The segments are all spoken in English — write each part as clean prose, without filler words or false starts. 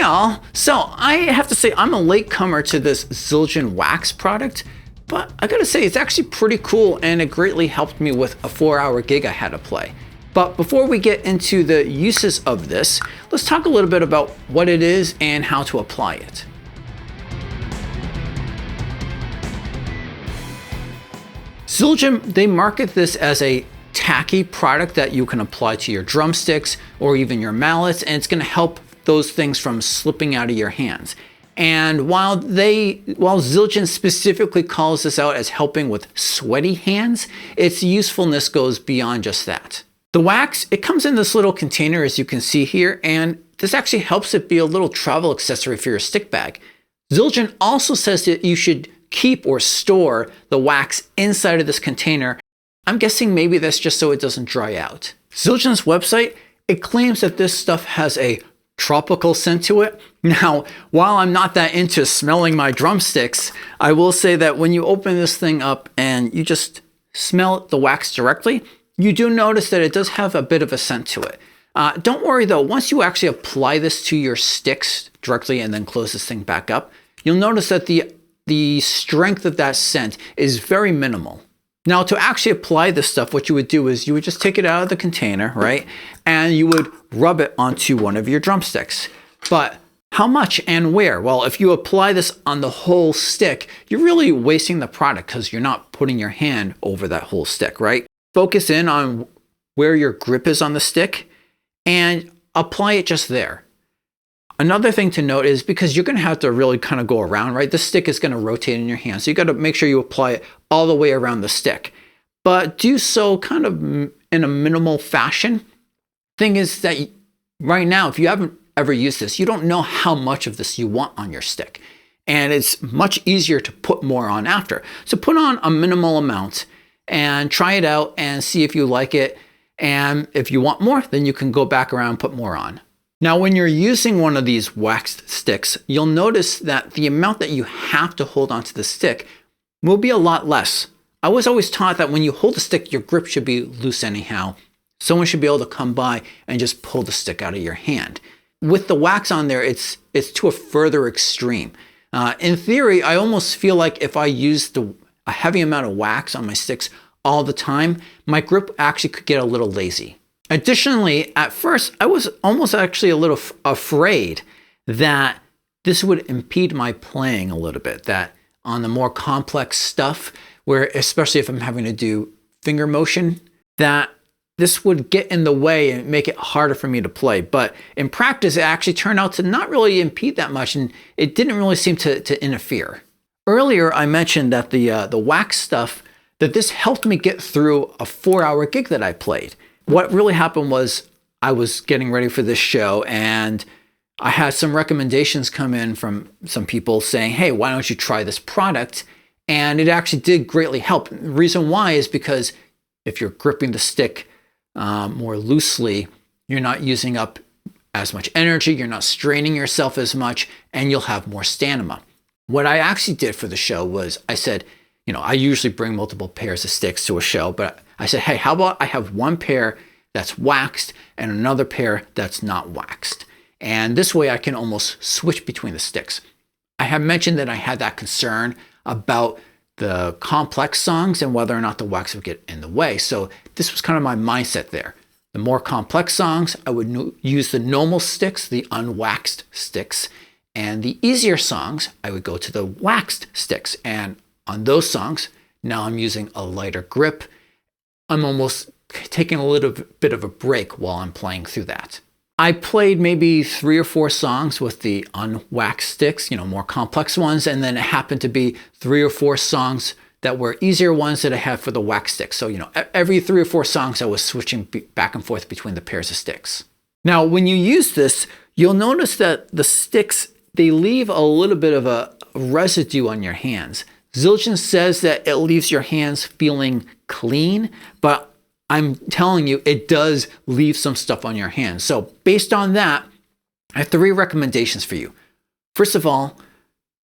all. So I have to say I'm a latecomer to this Zildjian Wax product, but I gotta say it's actually pretty cool and it greatly helped me with a 4-hour gig I had to play. But before we get into the uses of this, let's talk a little bit about what it is and how to apply it. Zildjian, they market this as a tacky product that you can apply to your drumsticks or even your mallets, and it's going to help those things from slipping out of your hands. And while Zildjian specifically calls this out as helping with sweaty hands, its usefulness goes beyond just that. The wax, it comes in this little container as you can see here, and this actually helps it be a little travel accessory for your stick bag. Zildjian also says that you should keep or store the wax inside of this container. I'm guessing maybe that's just so it doesn't dry out. Zildjian's website, it claims that this stuff has a tropical scent to it. Now, while I'm not that into smelling my drumsticks, I will say that when you open this thing up and you just smell the wax directly, you do notice that it does have a bit of a scent to it. Don't worry though, once you actually apply this to your sticks directly and then close this thing back up, you'll notice that the strength of that scent is very minimal. Now, to actually apply this stuff, what you would do is you would just take it out of the container, right? And you would rub it onto one of your drumsticks. But how much and where? Well, if you apply this on the whole stick, you're really wasting the product because you're not putting your hand over that whole stick, right? Focus in on where your grip is on the stick and apply it just there. Another thing to note is because you're going to have to really kind of go around, right? The stick is going to rotate in your hand. So you got to make sure you apply it all the way around the stick, but do so kind of in a minimal fashion. Thing is that right now, if you haven't ever used this, you don't know how much of this you want on your stick. And it's much easier to put more on after. So put on a minimal amount and try it out and see if you like it. And if you want more, then you can go back around and put more on. Now, when you're using one of these waxed sticks, you'll notice that the amount that you have to hold onto the stick will be a lot less. I was always taught that when you hold the stick, your grip should be loose anyhow. Someone should be able to come by and just pull the stick out of your hand. With the wax on there, it's to a further extreme. In theory, I almost feel like if I used a heavy amount of wax on my sticks all the time, my grip actually could get a little lazy. Additionally, at first, I was almost actually a little afraid that this would impede my playing a little bit, that on the more complex stuff, where especially if I'm having to do finger motion, that this would get in the way and make it harder for me to play. But in practice, it actually turned out to not really impede that much, and it didn't really seem to interfere. Earlier, I mentioned that the wax stuff, that this helped me get through a 4-hour gig that I played. What really happened was I was getting ready for this show and I had some recommendations come in from some people saying, hey, why don't you try this product? And it actually did greatly help. The reason why is because if you're gripping the stick more loosely, you're not using up as much energy, you're not straining yourself as much, and you'll have more stamina. What I actually did for the show was I said, I usually bring multiple pairs of sticks to a show, but I said, hey, how about I have one pair that's waxed and another pair that's not waxed? And this way I can almost switch between the sticks. I have mentioned that I had that concern about the complex songs and whether or not the wax would get in the way. So this was kind of my mindset there. The more complex songs, I would use the normal sticks, the unwaxed sticks. And the easier songs, I would go to the waxed sticks. And on those songs, now I'm using a lighter grip. I'm almost taking a little bit of a break while I'm playing through that. I played maybe 3 or 4 songs with the unwaxed sticks, more complex ones, and then it happened to be 3 or 4 songs that were easier ones that I had for the wax sticks. So, every 3 or 4 songs I was switching back and forth between the pairs of sticks. Now, when you use this, you'll notice that the sticks, they leave a little bit of a residue on your hands. Zildjian says that it leaves your hands feeling clean, but I'm telling you, it does leave some stuff on your hands. So based on that, I have 3 recommendations for you. First of all,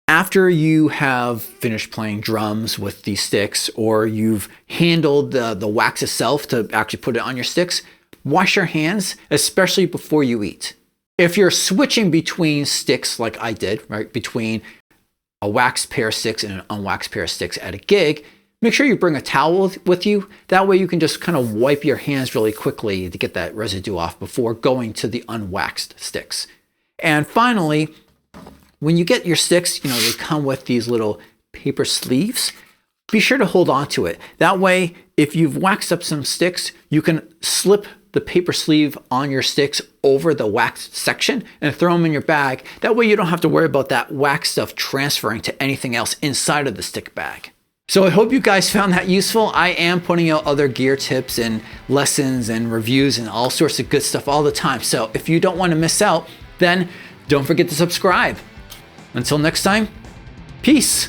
after you have finished playing drums with these sticks, or you've handled the wax itself to actually put it on your sticks, wash your hands, especially before you eat. If you're switching between sticks like I did, right, between a waxed pair of sticks and an unwaxed pair of sticks at a gig, make sure you bring a towel with you. That way you can just kind of wipe your hands really quickly to get that residue off before going to the unwaxed sticks. And finally, when you get your sticks, they come with these little paper sleeves. Be sure to hold on to it. That way, if you've waxed up some sticks, you can slip the paper sleeve on your sticks over the waxed section and throw them in your bag. That way you don't have to worry about that wax stuff transferring to anything else inside of the stick bag. So I hope you guys found that useful. I am putting out other gear tips and lessons and reviews and all sorts of good stuff all the time. So if you don't want to miss out, then don't forget to subscribe. Until next time, peace.